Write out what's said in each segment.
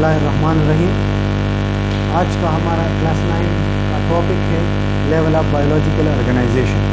बिस्मिल्लाहिर्रहमानिर्रहीम। आज का हमारा क्लास 9 का टॉपिक है लेवल ऑफ बायोलॉजिकल ऑर्गेनाइजेशन।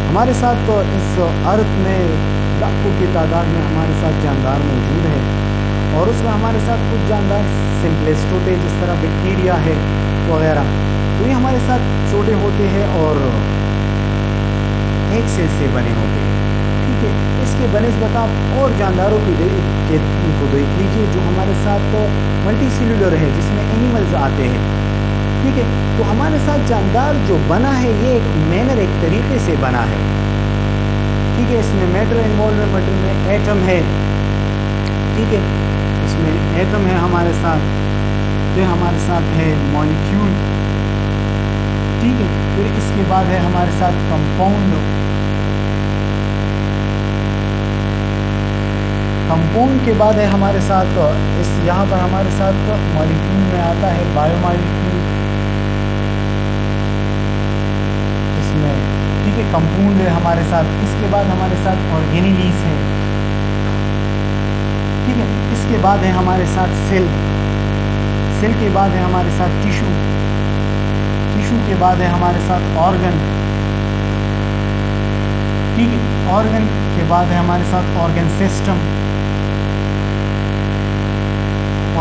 हमारे साथ तो इस अर्थ में लाखों की तादाद में हमारे साथ जानदार मौजूद है और उसमें हमारे साथ कुछ जानदार सिंपलेस्ट होते हैं, जिस तरह बैक्टीरिया है वगैरह। तो ये हमारे साथ छोटे होते हैं और एक सेल से बने होते हैं, ठीक है। इसके बनिस्बत आप और जानदारों को देख लीजिए जो हमारे साथ मल्टी सेलुलर है, जिसमें एनिमल्स आते हैं, ठीक है। तो हमारे साथ जानदार जो बना है ये एक मैनर, एक तरीके से बना है, ठीक है। इसमें मैटर इन्वॉल्व है, मैटर में एटम है, ठीक है। इसमें एटम है हमारे साथ, फिर हमारे साथ है मॉलिक्यूल, ठीक है। फिर इसके बाद है हमारे साथ कंपाउंड। कंपाउंड के बाद है हमारे साथ इस यहाँ पर हमारे साथ मॉलिक्यूल में आता है बायोमॉलिक्यूल, इसमें, ठीक है। कंपाउंड है हमारे साथ। इसके बाद हमारे साथ ऑर्गेनेलीज है, ठीक है। इसके बाद है हमारे साथ सेल, सेल के बाद है हमारे साथ टिश्यू, टिश्यू के बाद है हमारे साथ ऑर्गन, ठीक है। ऑर्गन के बाद है हमारे साथ organ system,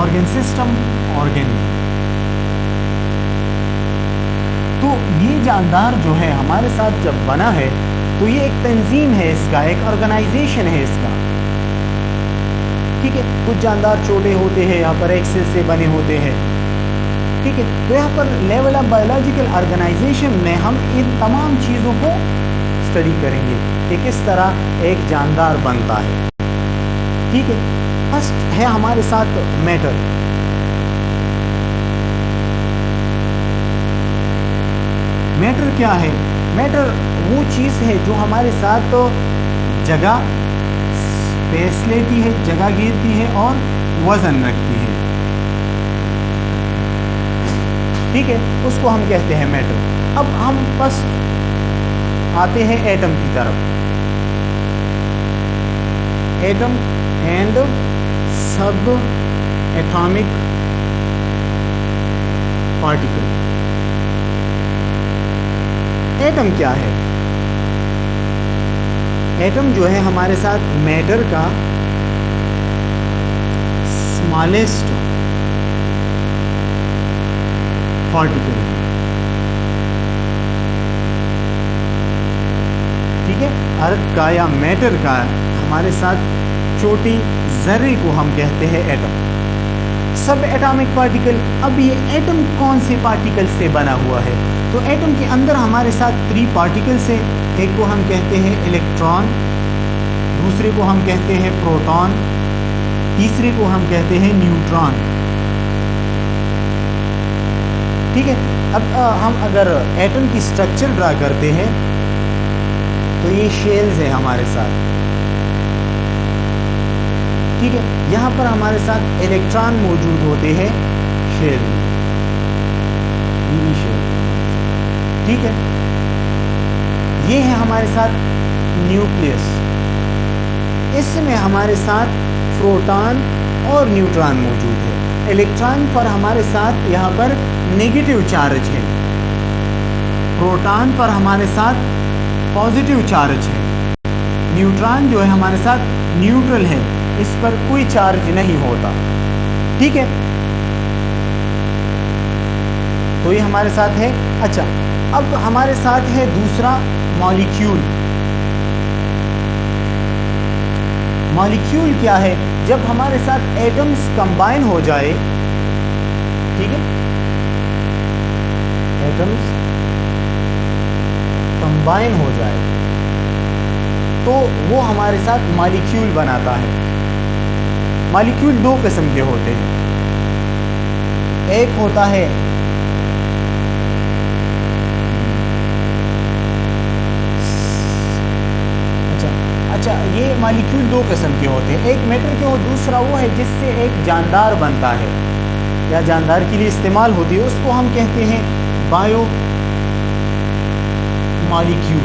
organ system, organ. तो ये जानदार जो है हमारे साथ जब बना है तो ये एक तंजीम है इसका, एक ऑर्गेनाइजेशन है इसका, ठीक है। कुछ जानदार छोटे होते हैं, यहाँ पर एक सेल से बने होते हैं, ठीक है। तो यहाँ पर लेवल ऑफ बायोलॉजिकल ऑर्गेनाइजेशन में हम इन तमाम चीज़ों को स्टडी करेंगे कि किस तरह एक जानदार बनता है, ठीक है। फर्स्ट है हमारे साथ मैटर। मैटर क्या है? मैटर वो चीज़ है जो हमारे साथ जगह स्पेस लेती है, जगह घेरती है और वजन रखती है, ठीक है। उसको हम कहते हैं मैटर। अब हम बस आते हैं एटम की तरफ। एटम एंड सब एटॉमिक पार्टिकल। एटम क्या है? एटम जो है हमारे साथ मैटर का स्मॉलेस्ट पार्टिकल है, ठीक है। अर्थ का या मैटर का हमारे साथ छोटी जर्रे को हम कहते हैं एटम। सब एटॉमिक पार्टिकल। अब ये एटम कौन से पार्टिकल से बना हुआ है? तो एटम के अंदर हमारे साथ 3 पार्टिकल्स है। एक को हम कहते हैं इलेक्ट्रॉन, दूसरे को हम कहते हैं प्रोटॉन, तीसरे को हम कहते हैं न्यूट्रॉन, ठीक है। अब हम अगर एटम की स्ट्रक्चर ड्रा करते हैं तो ये शेल्स है हमारे साथ, ठीक है। यहाँ पर हमारे साथ इलेक्ट्रॉन मौजूद होते हैं शेल में, शेल, ठीक है। ये है हमारे साथ न्यूक्लियस। इसमें हमारे साथ प्रोटॉन और न्यूट्रॉन मौजूद है। इलेक्ट्रॉन पर हमारे साथ यहाँ पर नेगेटिव चार्ज है, प्रोटॉन पर हमारे साथ पॉजिटिव चार्ज है, न्यूट्रॉन जो है हमारे साथ न्यूट्रल है, इस पर कोई चार्ज नहीं होता, ठीक है। तो ये हमारे साथ है। अच्छा, अब हमारे साथ है दूसरा मॉलिक्यूल। मॉलिक्यूल क्या है? जब हमारे साथ एटम्स कंबाइन हो जाए, ठीक है, एटम्स कंबाइन हो जाए तो वो हमारे साथ मॉलिक्यूल बनाता है। मॉलिक्यूल 2 किस्म के होते हैं। एक होता है अच्छा, ये मॉलिक्यूल 2 किस्म के होते हैं। एक मैटर के और दूसरा वो है जिससे एक जानदार बनता है या जानदार के लिए इस्तेमाल होती है, उसको हम कहते हैं बायो मॉलिक्यूल,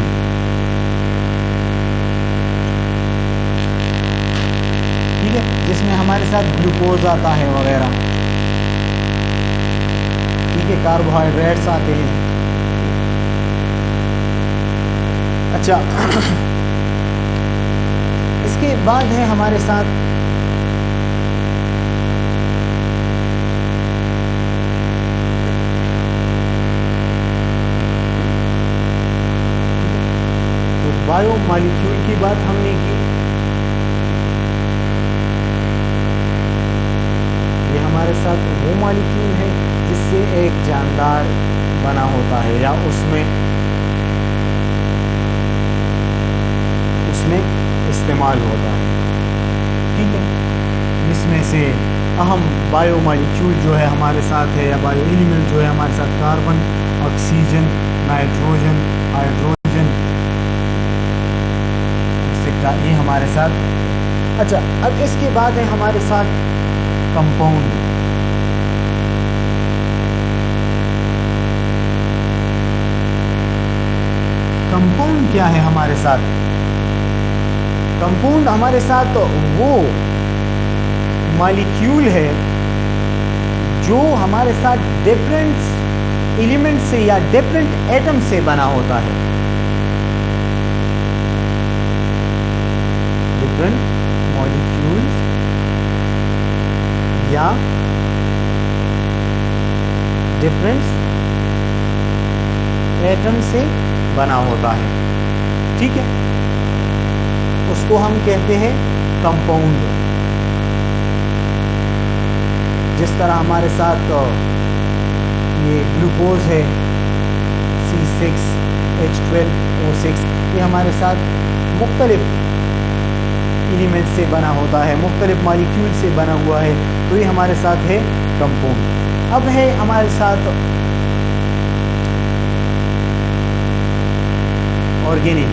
ठीक है। जिसमें हमारे साथ ग्लूकोज आता है वगैरह, ठीक है, कार्बोहाइड्रेट्स आते हैं। अच्छा इसके बाद है हमारे साथ बायो मॉलिक्यूल की बात हमने की। ये हमारे साथ वो मॉलिक्यूल है जिससे एक जानदार बना होता है या उसमें इस्तेमाल होता है, ठीक है। जिसमें से अहम बायो मॉलिक्यूल जो है हमारे साथ है या बायो एलिमेंट जो है हमारे साथ कार्बन, ऑक्सीजन, नाइट्रोजन, हाइड्रोजन, ये हमारे साथ। अच्छा अब इसके बाद है हमारे साथ कंपाउंड। कंपाउंड क्या है हमारे साथ? कंपाउंड हमारे साथ तो वो मॉलिक्यूल है जो हमारे साथ डिफरेंट एलिमेंट से या डिफरेंट एटम से बना होता है। डिफरेंट मॉलिक्यूल या डिफरेंट एटम से बना होता है, ठीक है। उसको हम कहते हैं कंपाउंड। जिस तरह हमारे साथ ये ग्लूकोज है C6H12O6, ये हमारे साथ मुख्तलिफ एलिमेंट से बना होता है, मुख्तलिफ मॉलिक्यूल से बना हुआ है, तो ये हमारे साथ है कंपाउंड। अब है हमारे साथ ऑर्गेनिक।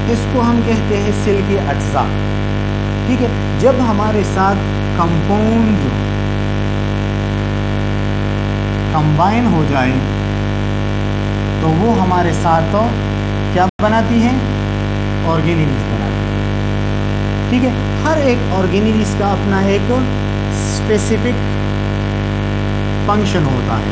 इसको हम कहते हैं सेल के अज्जा, ठीक है। जब हमारे साथ कंपाउंड कंबाइन हो जाए तो वो हमारे साथ तो क्या बनाती हैं? ऑर्गेनेल्स बनाती हैं, ठीक है। हर एक ऑर्गेनेल्स का अपना एक स्पेसिफिक फंक्शन होता है,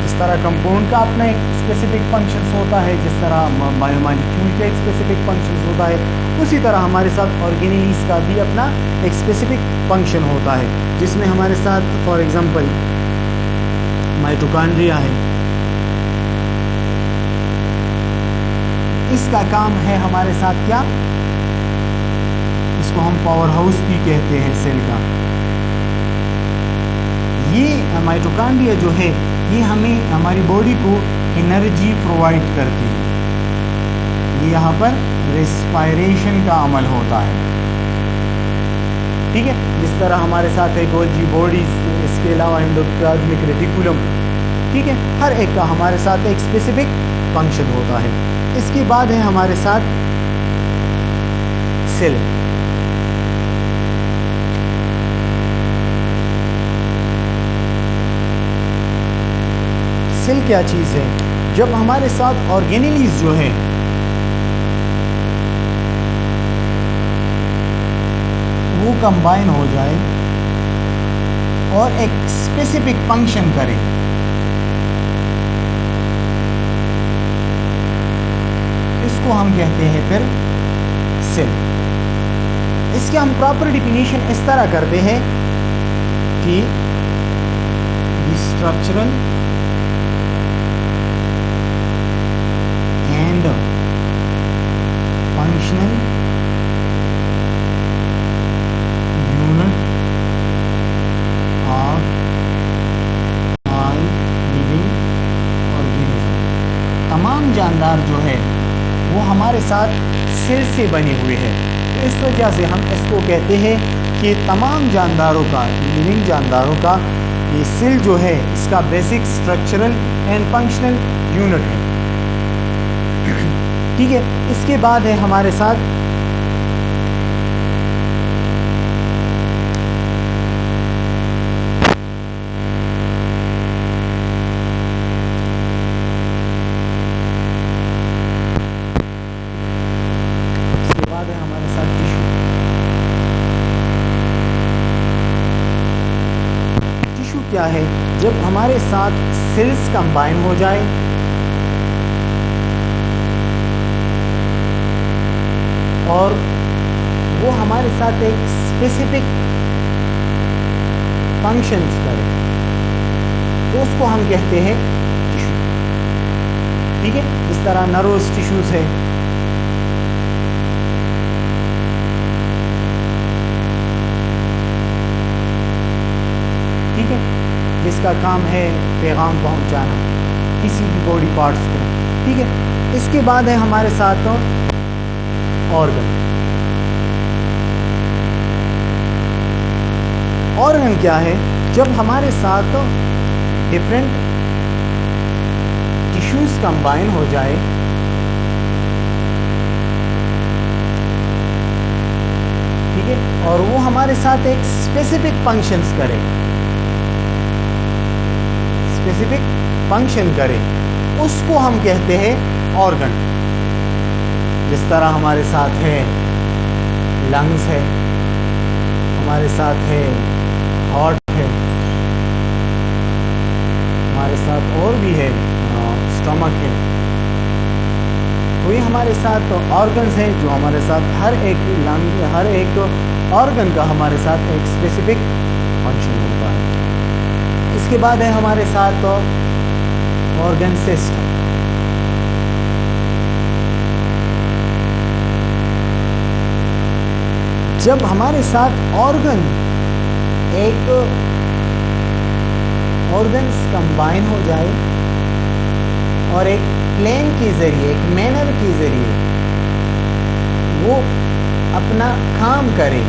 जिस तरह कंपाउंड का अपना एक स्पेसिफिक फंक्शंस होता है, जिस तरह बायोमॉलिक्यूल का एक स्पेसिफिक फंक्शंस होता है, उसी तरह हमारे साथ ऑर्गेनेल्स का भी अपना एक स्पेसिफिक फंक्शन होता है, जिसमें हमारे साथ फॉर एग्जांपल माइटोकॉन्ड्रिया है। इसका काम है हमारे साथ क्या? इसको हम पावर हाउस भी कहते हैं सेल का। ये माइटोकॉन्ड्रिया जो है ये हमें हमारी बॉडी को एनर्जी प्रोवाइड करती है। ये यहाँ पर रेस्पायरेशन का अमल होता है, ठीक है। जिस तरह हमारे साथ है गोल्जी बॉडीज, इसके अलावा एंडोप्लाज्मिक रेटिकुलम, ठीक है। हर एक का हमारे साथ एक स्पेसिफिक फंक्शन होता है। इसके बाद है हमारे साथ सेल। सेल क्या चीज़ है? जब हमारे साथ ऑर्गेनेल्स जो है वो कंबाइन हो जाए और एक स्पेसिफिक फंक्शन करे, इसको हम कहते हैं फिर सेल। इसके हम प्रॉपर डिफिनीशन इस तरह करते हैं कि structural and functional unit of all living organism. तमाम जानदार जो है वो हमारे साथ सेल से बने हुए हैं। तो इस वजह से हम इसको कहते हैं कि तमाम जानदारों का, लिविंग जानदारों का ये सेल जो है इसका basic structural and functional unit है। ठीक है, इसके बाद है हमारे साथ क्या है, जब हमारे साथ सेल्स कंबाइन हो जाए और वो हमारे साथ एक स्पेसिफिक फंक्शंस करे तो उसको हम कहते हैं टिश्यू। ठीक है, इस तरह नर्वस टिश्यूज है, ठीक है, जिसका काम है पैगाम पहुंचाना किसी भी बॉडी पार्ट्स को। ठीक है, इसके बाद है हमारे साथ ऑर्गन। ऑर्गन क्या है, जब हमारे साथ डिफरेंट टिश्यूज कंबाइन हो जाए ठीक है, और वो हमारे साथ एक स्पेसिफिक फंक्शंस करे, स्पेसिफिक फंक्शन करे, उसको हम कहते हैं ऑर्गन। जिस तरह हमारे साथ है लंग्स है, हमारे साथ है हार्ट है, हमारे साथ और भी है स्टमक है, तो ये हमारे साथ ऑर्गन्स हैं जो हमारे साथ हर एक लंग, हर एक ऑर्गन का हमारे साथ एक स्पेसिफिक फंक्शन होता है। इसके बाद है हमारे साथ ऑर्गन सिस्टम। जब हमारे साथ ऑर्गन एक ऑर्गन्स कंबाइन हो जाए और एक प्लेन के जरिए, एक मैनर के जरिए वो अपना काम करे,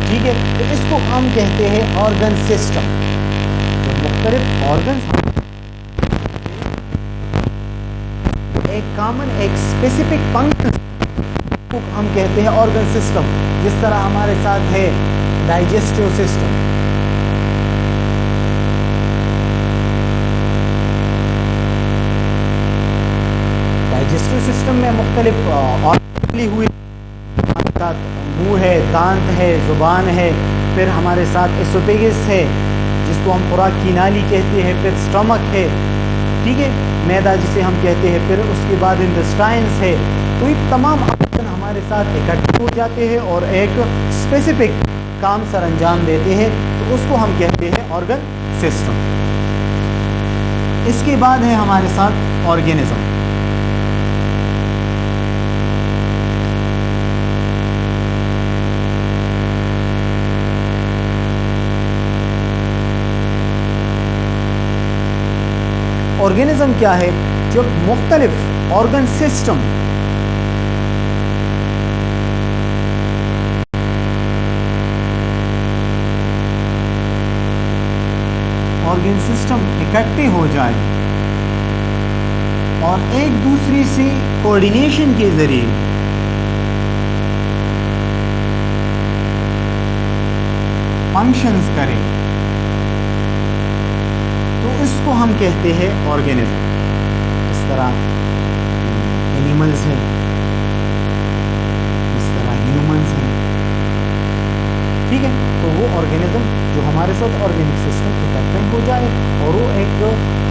ठीक है, तो इसको हम कहते हैं ऑर्गन सिस्टम। जो मुख्तलिफ ऑर्गन्स एक कॉमन, एक स्पेसिफिक फंक्शन को हम कहते हैं ऑर्गन सिस्टम। जिस तरह हमारे साथ है डाइजेस्टिव सिस्टम, डाइजेस्टिव सिस्टम में मुख्तलिफ ऑर्गन हुई, हमारे साथ मुंह है, दांत है, जुबान है, फिर हमारे साथ एसोफेगस है जिसको हम खुराक की नाली कहते हैं, फिर स्टमक है, ठीक है, मैदा जिसे हम कहते हैं, फिर उसके बाद इंटेस्टाइन्स है। तो ये तमाम ऑर्गन हमारे साथ इकट्ठे हो जाते हैं और एक स्पेसिफिक काम सर अंजाम देते हैं, तो उसको हम कहते हैं ऑर्गन सिस्टम। इसके बाद है हमारे साथ ऑर्गेनिज्म। ऑर्गेनिज्म क्या है, जब मुख्तलिफ ऑर्गन सिस्टम इकट्ठे हो जाए और एक दूसरे से कोऑर्डिनेशन के जरिए फंक्शंस करें, तो इसको हम कहते हैं ऑर्गेनिज्म। इस तरह एनिमल्स हैं, इस तरह ह्यूमंस हैं, ठीक है, तो वो ऑर्गेनिज्म जो हमारे साथ ऑर्गेनिक सिस्टम इकट्ठे हो जाए और वो एक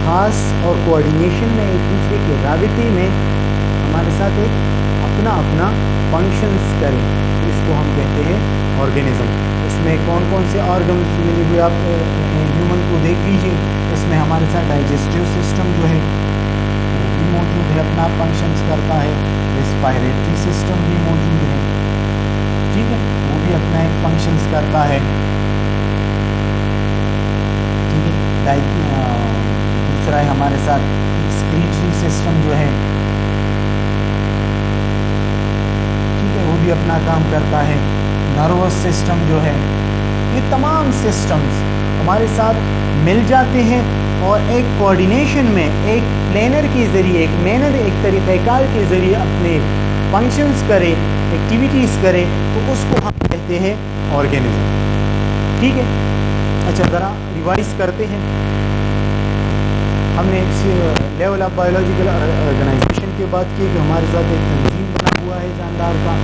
खास और कोऑर्डिनेशन में एक दूसरे के राबिते में हमारे साथ एक अपना अपना फंक्शंस करे, तो इसको हम कहते हैं ऑर्गेनिज्म। इसमें कौन कौन से ऑर्गन्स मिले हुए आप ह्यूमन को देख लीजिए। इसमें हमारे साथ डाइजेस्टिव सिस्टम जो है वो भी मौजूद है, अपना फंक्शंस करता है। रेस्पिरेटरी सिस्टम भी मौजूद है, ठीक है, वो भी अपना एक फंक्शंस करता है, ठीक है। दूसरा है हमारे साथ एक्सक्रीटरी सिस्टम जो है, ठीक है, वो भी अपना काम करता है। नर्वस सिस्टम जो है ये तमाम सिस्टम्स हमारे साथ मिल जाते हैं और एक कोऑर्डिनेशन में, एक प्लानर के ज़रिए, एक मैनर, एक तरीक़ाकार के ज़रिए अपने फंक्शंस करे, एक्टिविटीज़ करे, तो उसको हम कहते हैं ऑर्गेनिज्म। ठीक है, अच्छा ज़रा रिवाइज करते हैं। हमने लेवल ऑफ बायोलॉजिकल ऑर्गेनाइजेशन की बात की कि हमारे साथ एक तंजीम बना हुआ है जानदार का,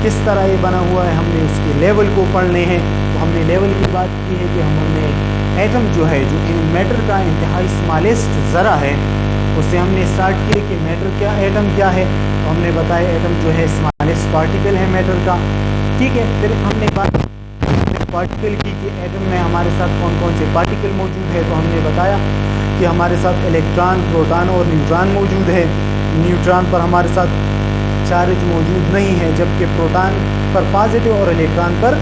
किस तरह ये बना हुआ है, हमने उसके लेवल को पढ़ने हैं। तो हमने लेवल की बात की है कि हमने एटम जो है, जो मैटर का इंतहाई स्मॉलेस्ट ज़रा है, उससे हमने स्टार्ट किया कि मैटर क्या, एटम क्या है। तो हमने बताया एटम जो है स्मॉलेस्ट पार्टिकल है मैटर का। ठीक है, फिर हमने बात पार्टिकल की कि एटम में हमारे साथ कौन कौन से पार्टिकल मौजूद है। तो हमने बताया कि हमारे साथ इलेक्ट्रॉन, प्रोटॉन और न्यूट्रॉन मौजूद है। न्यूट्रॉन पर हमारे साथ चार्ज मौजूद नहीं है, जबकि प्रोटॉन पर पॉजिटिव और इलेक्ट्रॉन पर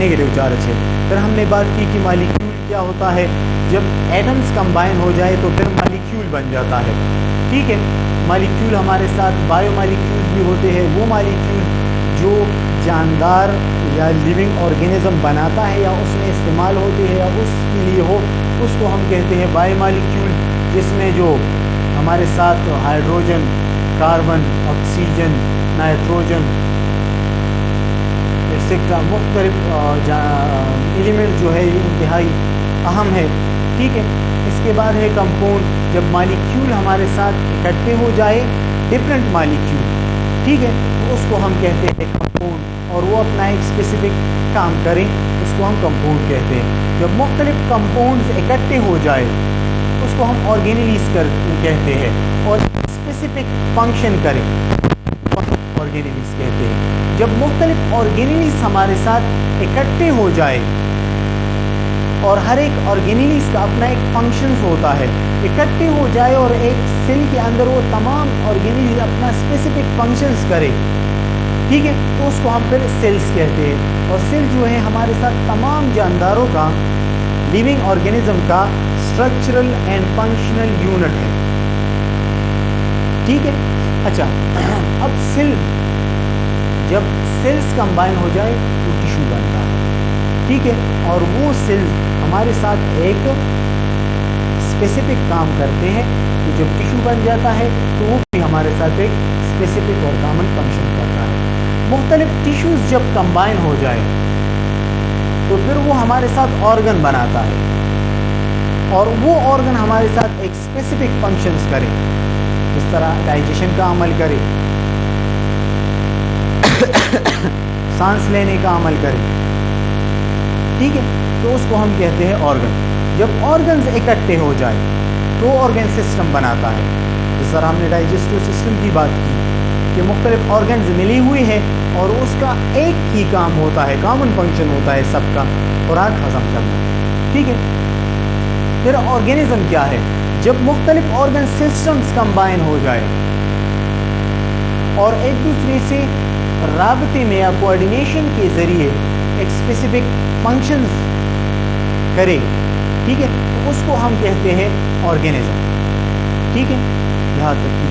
नेगेटिव चार्ज है। फिर हमने बात की कि मॉलिक्यूल क्या होता है। जब एटम्स कंबाइन हो जाए तो फिर मॉलिक्यूल बन जाता है। ठीक है, मॉलिक्यूल हमारे साथ बायोमॉलिक्यूल भी होते हैं। वो मॉलिक्यूल जो जानदार या लिविंग ऑर्गेनिज्म बनाता है या उसमें इस्तेमाल होते हैं या उसके लिए हो, उसको हम कहते हैं बायोमॉलिक्यूल, जिसमें जो हमारे साथ hydrogen, carbon, oxygen, nitrogen etcetera मुख्तलिफ एलिमेंट जो है ये इंतहाई अहम है। ठीक है, इसके बाद है कंपाउंड। जब मॉलिक्यूल हमारे साथ इकट्ठे हो जाए, डिफरेंट मॉलिक्यूल, ठीक है, तो उसको हम कहते हैं कंपाउंड, और वो अपना एक स्पेसिफिक काम करें, उसको हम कंपाउंड कहते हैं। जब मुख्तलिफ कंपाउंड्स इकट्ठे हो जाए उसको हम ऑर्गेनेलिज कहते हैं, और स्पेसिफिक फंक्शन करें, ऑर्गेनेलिज कहते हैं। जब मुख्तलिफ ऑर्गेनेलिज हमारे साथ इकट्ठे हो जाए, और हर एक ऑर्गेनेलिज का अपना एक फंक्शंस होता है, इकट्ठे हो जाए और एक सेल के अंदर वो तमाम ऑर्गेनेलिज अपना स्पेसिफिक फंक्शंस करे, ठीक है, तो उसको हम फिर सेल्स कहते हैं। और सेल जो है हमारे साथ तमाम जानदारों का, लिविंग ऑर्गेनिज्म का स्ट्रक्चरल एंड फंक्शनल यूनिट है। ठीक है, अच्छा अब सेल, जब सेल्स कंबाइन हो जाए तो टिश्यू बनता है। ठीक है, और वो सेल हमारे साथ एक स्पेसिफिक काम करते हैं, तो जब टिश्यू बन जाता है तो वो भी हमारे साथ एक स्पेसिफिक और कॉमन फंक्शन करता है। मुख्तलिफ टिश्यूज़ जब कंबाइन हो जाए तो फिर वो हमारे साथ ऑर्गन बनाता है, और वो ऑर्गन हमारे साथ एक स्पेसिफिक फंक्शंस करे, इस तरह डाइजेशन का अमल करे, सांस लेने का अमल करे। ठीक है, तो उसको हम कहते हैं ऑर्गन। जब ऑर्गन्स इकट्ठे हो जाए तो ऑर्गन सिस्टम बनाता है। जिस तरह हमने डाइजेस्टिव सिस्टम की बात की कि मुख्तलिफ ऑर्गन्स मिली हुई है और उसका एक ही काम होता है, कॉमन फंक्शन होता है सबका, खुराक हजम करना। ठीक है, फिर ऑर्गेनिज्म क्या है? जब मुख्तलिफ ऑर्गन सिस्टम्स कंबाइन हो जाए और एक दूसरे से राबते में या कोऑर्डिनेशन के ज़रिए एक स्पेसिफिक फंक्शंस करे, ठीक है, तो उसको हम कहते हैं ऑर्गेनिज्म। ठीक है, यहाँ तक की